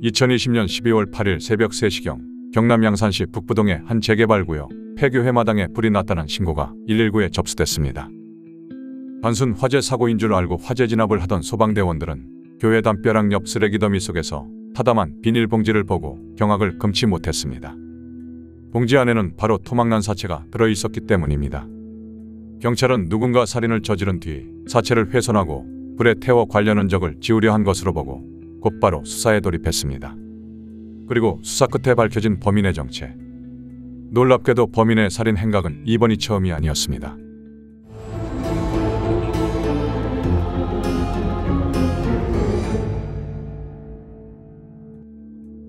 2020년 12월 8일 새벽 3시경 경남 양산시 북부동의 한 재개발구역 폐교회마당에 불이 났다는 신고가 119에 접수됐습니다. 단순 화재 사고인 줄 알고 화재 진압을 하던 소방대원들은 교회 담벼락 옆 쓰레기 더미 속에서 타담한 비닐봉지를 보고 경악을 금치 못했습니다. 봉지 안에는 바로 토막난 사체가 들어있었기 때문입니다. 경찰은 누군가 살인을 저지른 뒤 사체를 훼손하고 불에 태워 관련 흔적을 지우려 한 것으로 보고 곧바로 수사에 돌입했습니다. 그리고 수사 끝에 밝혀진 범인의 정체. 놀랍게도 범인의 살인 행각은 이번이 처음이 아니었습니다.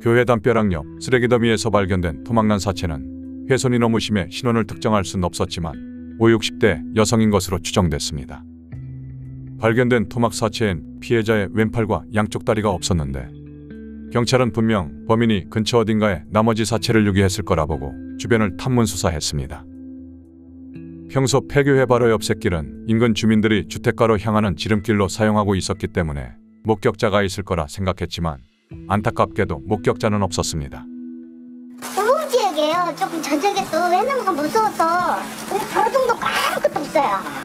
교회 담벼락 옆 쓰레기 더미에서 발견된 토막난 사체는 훼손이 너무 심해 신원을 특정할 수는 없었지만 50, 60대 여성인 것으로 추정됐습니다. 발견된 토막 사체엔 피해자의 왼팔과 양쪽 다리가 없었는데 경찰은 분명 범인이 근처 어딘가에 나머지 사체를 유기했을 거라 보고 주변을 탐문 수사했습니다. 평소 폐교회 바로 옆 샛길은 인근 주민들이 주택가로 향하는 지름길로 사용하고 있었기 때문에 목격자가 있을 거라 생각했지만 안타깝게도 목격자는 없었습니다. 도봉 지역이에요. 조금 저쪽에서 왜냐면 무서워서 바로 정도 아무것도 없어요.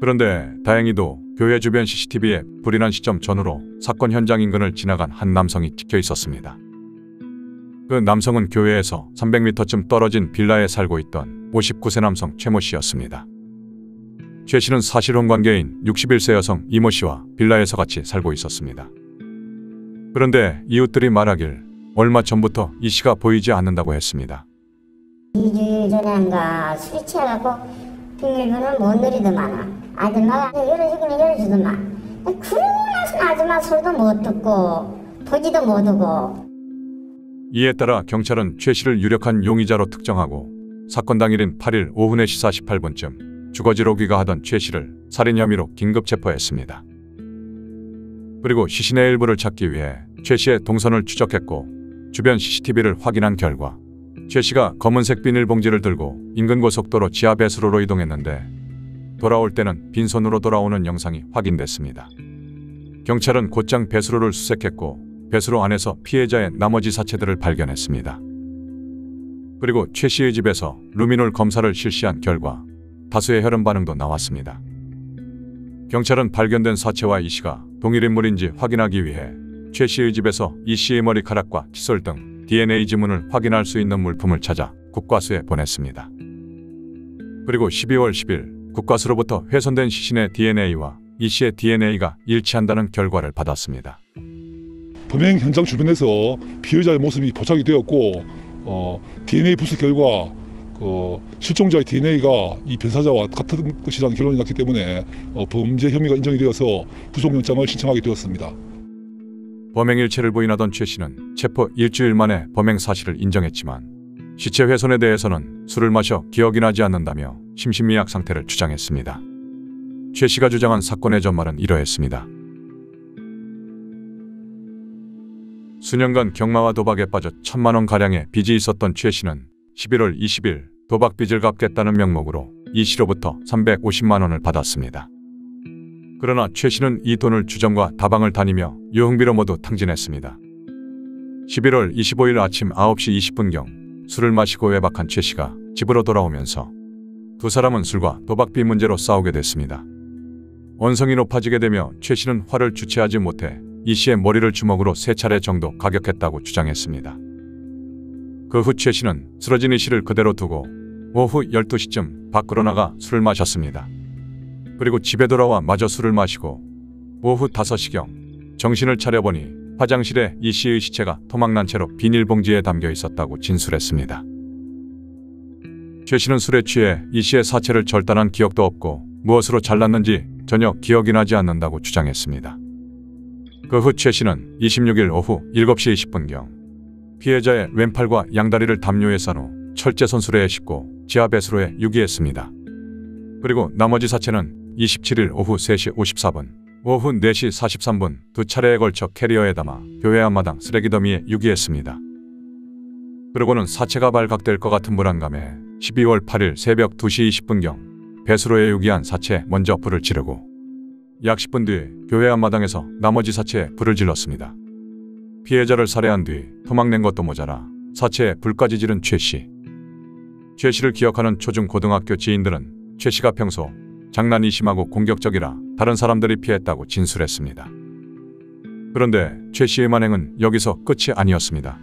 그런데 다행히도 교회 주변 CCTV에 불이 난 시점 전후로 사건 현장 인근을 지나간 한 남성이 찍혀 있었습니다. 그 남성은 교회에서 300m쯤 떨어진 빌라에 살고 있던 59세 남성 최모 씨였습니다. 최 씨는 사실혼 관계인 61세 여성 이모 씨와 빌라에서 같이 살고 있었습니다. 그런데 이웃들이 말하길 얼마 전부터 이 씨가 보이지 않는다고 했습니다. 2주일 전인가 술이 취해갖고 비밀번호를 못 누리더만 아줌마가 열어주기는 열어주더만 그러고 나서 아줌마 소리도 못 듣고 보지도 못하고. 이에 따라 경찰은 최 씨를 유력한 용의자로 특정하고 사건 당일인 8일 오후 4시 48분쯤 주거지로 귀가하던 최 씨를 살인 혐의로 긴급 체포했습니다. 그리고 시신의 일부를 찾기 위해 최 씨의 동선을 추적했고 주변 CCTV를 확인한 결과 최 씨가 검은색 비닐봉지를 들고 인근 고속도로 지하 배수로로 이동했는데 돌아올 때는 빈손으로 돌아오는 영상이 확인됐습니다. 경찰은 곧장 배수로를 수색했고 배수로 안에서 피해자의 나머지 사체들을 발견했습니다. 그리고 최 씨의 집에서 루미놀 검사를 실시한 결과 다수의 혈흔 반응도 나왔습니다. 경찰은 발견된 사체와 이 씨가 동일 인물인지 확인하기 위해 최 씨의 집에서 이 씨의 머리카락과 칫솔 등 DNA 지문을 확인할 수 있는 물품을 찾아 국과수에 보냈습니다. 그리고 12월 10일 국과수로부터 훼손된 시신의 DNA와 이 씨의 DNA가 일치한다는 결과를 받았습니다. 범행 현장 주변에서 피해자의 모습이 포착이 되었고 DNA 분석 결과 실종자의 DNA가 이 변사자와 같은 것이라는 결론이 났기 때문에 범죄 혐의가 인정이 되어서 구속영장을 신청하게 되었습니다. 범행 일체를 부인하던 최 씨는 체포 일주일 만에 범행 사실을 인정했지만 시체 훼손에 대해서는 술을 마셔 기억이 나지 않는다며 심신미약 상태를 주장했습니다. 최 씨가 주장한 사건의 전말은 이러했습니다. 수년간 경마와 도박에 빠져 1,000만 원가량의 빚이 있었던 최 씨는 11월 20일 도박 빚을 갚겠다는 명목으로 이 씨로부터 350만 원을 받았습니다. 그러나 최 씨는 이 돈을 주점과 다방을 다니며 유흥비로 모두 탕진했습니다. 11월 25일 아침 9시 20분경 술을 마시고 외박한 최 씨가 집으로 돌아오면서 두 사람은 술과 도박비 문제로 싸우게 됐습니다. 언성이 높아지게 되며 최 씨는 화를 주체하지 못해 이 씨의 머리를 주먹으로 3차례 정도 가격했다고 주장했습니다. 그 후 최 씨는 쓰러진 이 씨를 그대로 두고 오후 12시쯤 밖으로 나가 술을 마셨습니다. 그리고 집에 돌아와 마저 술을 마시고 오후 5시경 정신을 차려보니 화장실에 이 씨의 시체가 토막난 채로 비닐봉지에 담겨 있었다고 진술했습니다. 최 씨는 술에 취해 이 씨의 사체를 절단한 기억도 없고 무엇으로 잘랐는지 전혀 기억이 나지 않는다고 주장했습니다. 그 후 최 씨는 26일 오후 7시 20분경 피해자의 왼팔과 양다리를 담요에 싼 후 철제선 수레에 싣고 지하 배수로에 유기했습니다. 그리고 나머지 사체는 27일 오후 3시 54분, 오후 4시 43분 두 차례에 걸쳐 캐리어에 담아 교회 앞마당 쓰레기 더미에 유기했습니다. 그러고는 사체가 발각될 것 같은 불안감에 12월 8일 새벽 2시 20분경 배수로에 유기한 사체에 먼저 불을 지르고 약 10분 뒤에 교회 앞마당에서 나머지 사체에 불을 질렀습니다. 피해자를 살해한 뒤 도망낸 것도 모자라 사체에 불까지 지른 최 씨. 최 씨를 기억하는 초중 고등학교 지인들은 최 씨가 평소 장난이 심하고 공격적이라 다른 사람들이 피했다고 진술했습니다. 그런데 최 씨의 만행은 여기서 끝이 아니었습니다.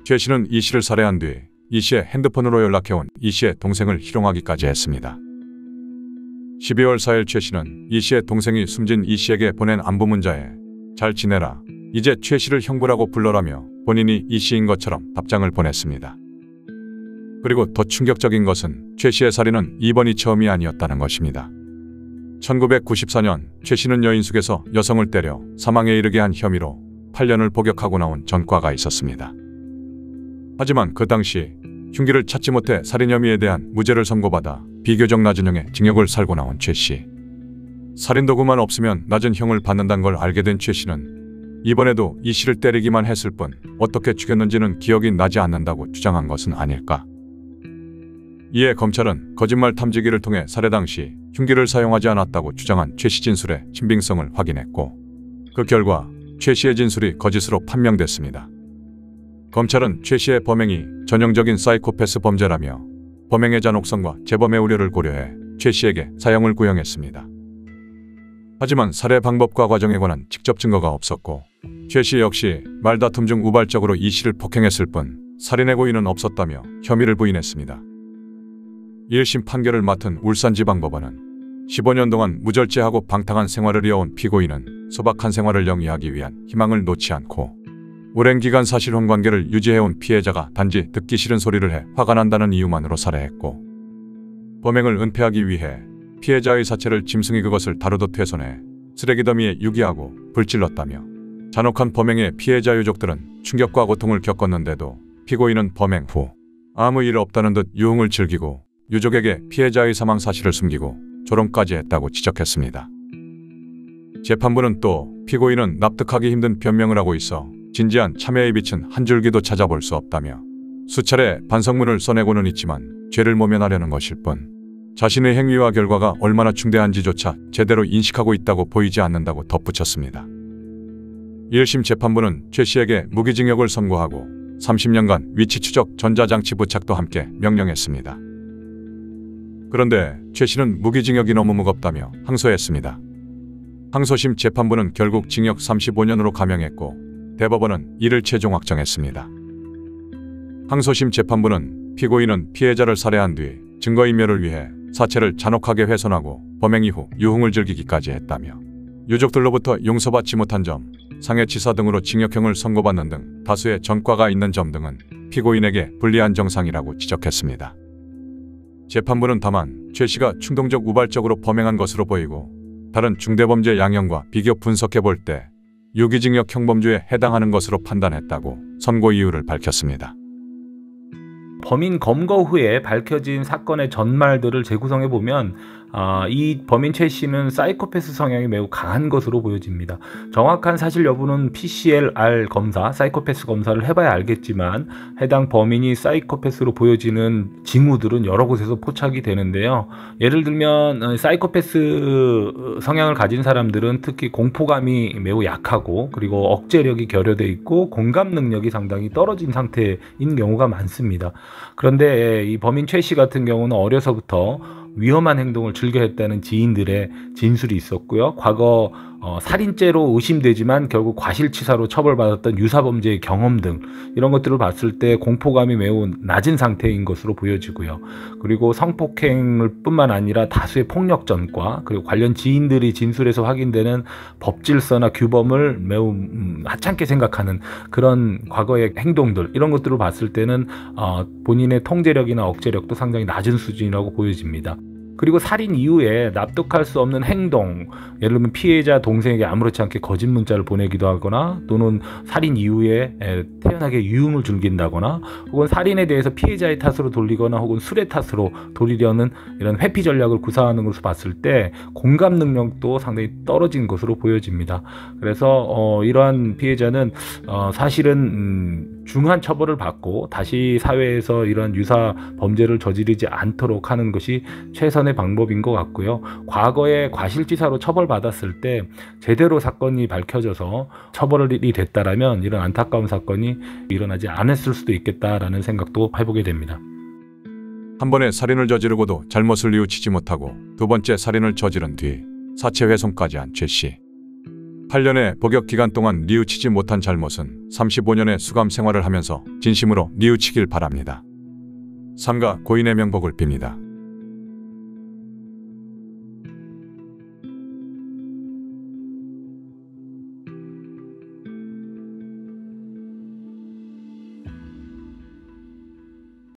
최 씨는 이 씨를 살해한 뒤 이 씨의 핸드폰으로 연락해온 이 씨의 동생을 희롱하기까지 했습니다. 12월 4일 최 씨는 이 씨의 동생이 숨진 이 씨에게 보낸 안부 문자에 잘 지내라, 이제 최 씨를 형부라고 불러라며 본인이 이 씨인 것처럼 답장을 보냈습니다. 그리고 더 충격적인 것은 최 씨의 살인은 이번이 처음이 아니었다는 것입니다. 1994년 최 씨는 여인숙에서 여성을 때려 사망에 이르게 한 혐의로 8년을 복역하고 나온 전과가 있었습니다. 하지만 그 당시 흉기를 찾지 못해 살인 혐의에 대한 무죄를 선고받아 비교적 낮은 형의 징역을 살고 나온 최 씨. 살인 도구만 없으면 낮은 형을 받는다는 걸 알게 된 최 씨는 이번에도 이 씨를 때리기만 했을 뿐 어떻게 죽였는지는 기억이 나지 않는다고 주장한 것은 아닐까. 이에 검찰은 거짓말 탐지기를 통해 살해 당시 흉기를 사용하지 않았다고 주장한 최 씨 진술의 신빙성을 확인했고 그 결과 최 씨의 진술이 거짓으로 판명됐습니다. 검찰은 최 씨의 범행이 전형적인 사이코패스 범죄라며 범행의 잔혹성과 재범의 우려를 고려해 최 씨에게 사형을 구형했습니다. 하지만 살해 방법과 과정에 관한 직접 증거가 없었고 최 씨 역시 말다툼 중 우발적으로 이 씨를 폭행했을 뿐 살인의 고의는 없었다며 혐의를 부인했습니다. 1심 판결을 맡은 울산지방법원은 15년 동안 무절제하고 방탕한 생활을 이어온 피고인은 소박한 생활을 영위하기 위한 희망을 놓지 않고 오랜 기간 사실혼 관계를 유지해온 피해자가 단지 듣기 싫은 소리를 해 화가 난다는 이유만으로 살해했고 범행을 은폐하기 위해 피해자의 사체를 짐승이 그것을 다루듯 훼손해 쓰레기 더미에 유기하고 불질렀다며 잔혹한 범행에 피해자 유족들은 충격과 고통을 겪었는데도 피고인은 범행 후 아무 일 없다는 듯 유흥을 즐기고 유족에게 피해자의 사망 사실을 숨기고 조롱까지 했다고 지적했습니다. 재판부는 또 피고인은 납득하기 힘든 변명을 하고 있어 진지한 참회의 빛은 한 줄기도 찾아볼 수 없다며 수차례 반성문을 써내고는 있지만 죄를 모면하려는 것일 뿐 자신의 행위와 결과가 얼마나 중대한지조차 제대로 인식하고 있다고 보이지 않는다고 덧붙였습니다. 1심 재판부는 최 씨에게 무기징역을 선고하고 30년간 위치 추적 전자장치 부착도 함께 명령했습니다. 그런데 최 씨는 무기징역이 너무 무겁다며 항소했습니다. 항소심 재판부는 결국 징역 35년으로 감형했고 대법원은 이를 최종 확정했습니다. 항소심 재판부는 피고인은 피해자를 살해한 뒤 증거인멸을 위해 사체를 잔혹하게 훼손하고 범행 이후 유흥을 즐기기까지 했다며 유족들로부터 용서받지 못한 점, 상해치사 등으로 징역형을 선고받는 등 다수의 전과가 있는 점 등은 피고인에게 불리한 정상이라고 지적했습니다. 재판부는 다만 최 씨가 충동적 우발적으로 범행한 것으로 보이고 다른 중대범죄 양형과 비교 분석해 볼 때 유기징역 형범주에 해당하는 것으로 판단했다고 선고 이유를 밝혔습니다. 범인 검거 후에 밝혀진 사건의 전말들을 재구성해 보면 이 범인 최 씨는 사이코패스 성향이 매우 강한 것으로 보여집니다. 정확한 사실 여부는 PCR 검사, 사이코패스 검사를 해봐야 알겠지만 해당 범인이 사이코패스로 보여지는 징후들은 여러 곳에서 포착이 되는데요. 예를 들면 사이코패스 성향을 가진 사람들은 특히 공포감이 매우 약하고 그리고 억제력이 결여돼 있고 공감 능력이 상당히 떨어진 상태인 경우가 많습니다. 그런데 이 범인 최 씨 같은 경우는 어려서부터 위험한 행동을 즐겨 했다는 지인들의 진술이 있었고요. 과거 살인죄로 의심되지만 결국 과실치사로 처벌받았던 유사범죄의 경험 등 이런 것들을 봤을 때 공포감이 매우 낮은 상태인 것으로 보여지고요. 그리고 성폭행을 뿐만 아니라 다수의 폭력 전과 그리고 관련 지인들이 진술에서 확인되는 법질서나 규범을 매우 하찮게 생각하는 그런 과거의 행동들 이런 것들을 봤을 때는 본인의 통제력이나 억제력도 상당히 낮은 수준이라고 보여집니다. 그리고 살인 이후에 납득할 수 없는 행동, 예를 들면 피해자 동생에게 아무렇지 않게 거짓 문자를 보내기도 하거나 또는 살인 이후에 태연하게 유흥을 즐긴다거나 혹은 살인에 대해서 피해자의 탓으로 돌리거나 혹은 술의 탓으로 돌리려는 이런 회피 전략을 구사하는 것을 봤을 때 공감 능력도 상당히 떨어진 것으로 보여집니다. 그래서 이러한 피해자는 사실은 중한 처벌을 받고 다시 사회에서 이런 유사 범죄를 저지르지 않도록 하는 것이 최선의 방법인 것 같고요. 과거에 과실치사로 처벌받았을 때 제대로 사건이 밝혀져서 처벌이 됐다라면 이런 안타까운 사건이 일어나지 않았을 수도 있겠다라는 생각도 해보게 됩니다. 한 번에 살인을 저지르고도 잘못을 뉘우치지 못하고 두 번째 살인을 저지른 뒤 사체 훼손까지 한 최 씨. 8년의 복역 기간 동안 뉘우치지 못한 잘못은 35년의 수감 생활을 하면서 진심으로 뉘우치길 바랍니다. 삼가 고인의 명복을 빕니다.